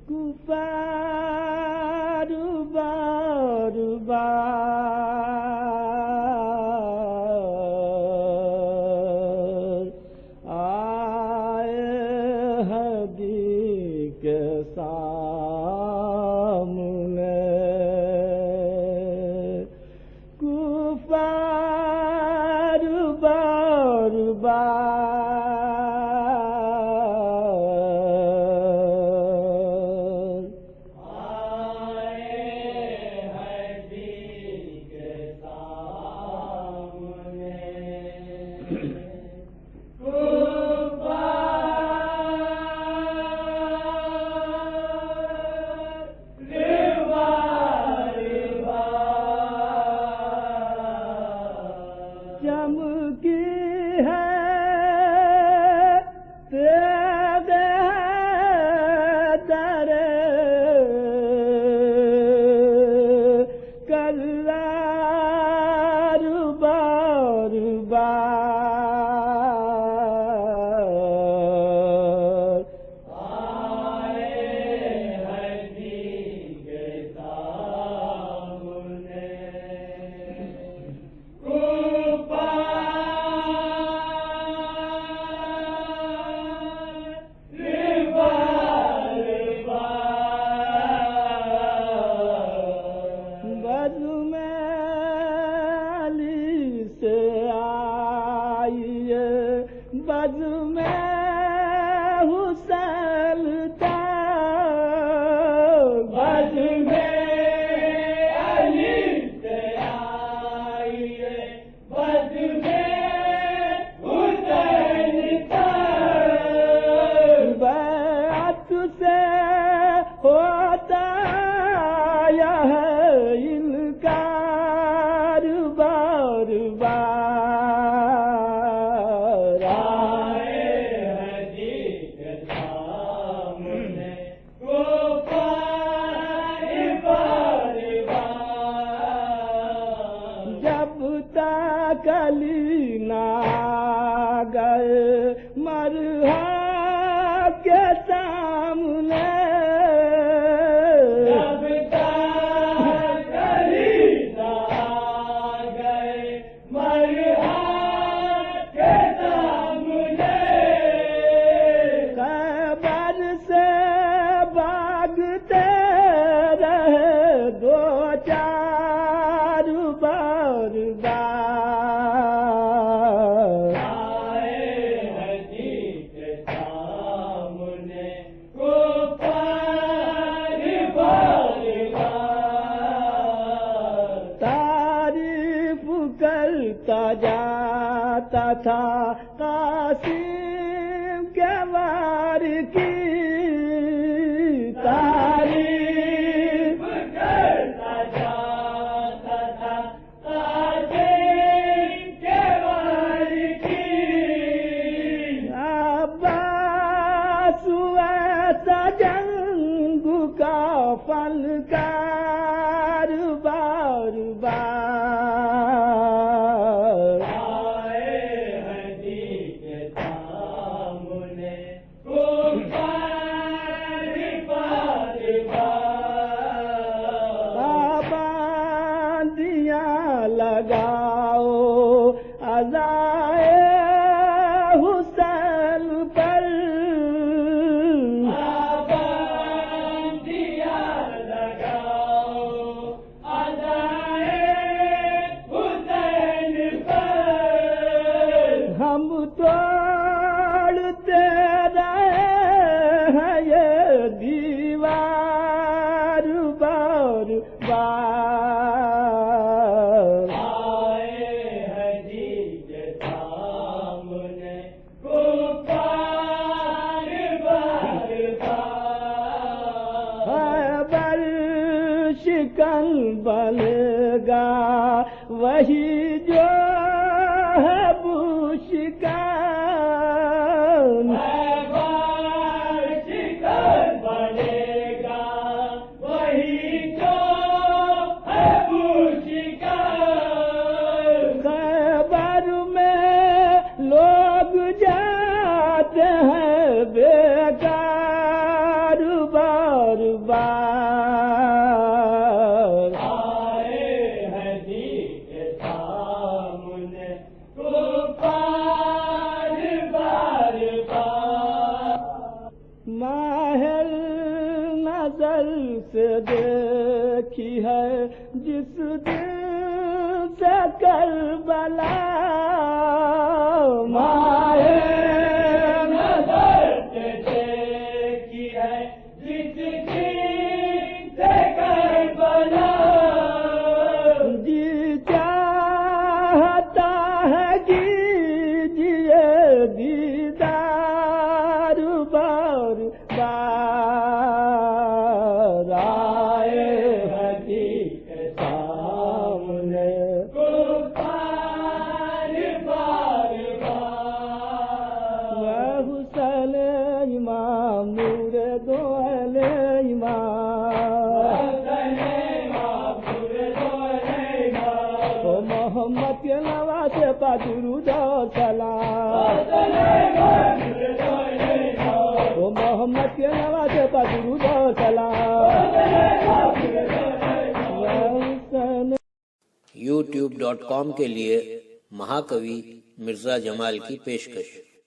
کفار بار بار آئے ہدی کے سامنے، کفار بار بار چمکی ہے تیغ در کرار بار بار آئے ہدی کے سامنے، بز میں علی سے آئیے، بز میں حسین تھا، بز میں علی سے آئیے، بز میں حسین تھا، بیعت سے ہوتا یہ انکار بار بار آئے ہدی کے سامنے، کفار بار بار جب تک علی نہ گئے مرحا کے سامنے، کرتا جاتا تھا قاسم کے وار کی تعریف، کرتا جاتا تھا قاسم کے وار کی، عباس ایسا جنگ کا فنکار بار بار آئے ہدی کے سامنے، کفار بار بار پابندیاں لگاؤ عزائے حسین پر، ہم توڑتے رہے ہیں یہ دیوار بار بار آئے ہدی کے سامنے، کفار بار بار بر شکن بنے گا وہی جو ہے شکن، شکن بنے گا وہی جو ہے شکن، خیبر میں لوگ جاتے ہیں بیکار ماہر نظر سے دیکھی ہے جس دن سے کربلا ماہر نظر سے دیکھی ہے جس دن سے کربلا جی چاہتا ہے کیجیے دیدار بار بار آئے حقیقت سامنے بار بار بار حسین امام نور دو اہل ایمان محمد کے نواز پا درود و سلام محمد کے نواز پا درود و سلام youtube.com کے لیے مہاکوی مرزا جمال کی پیشکش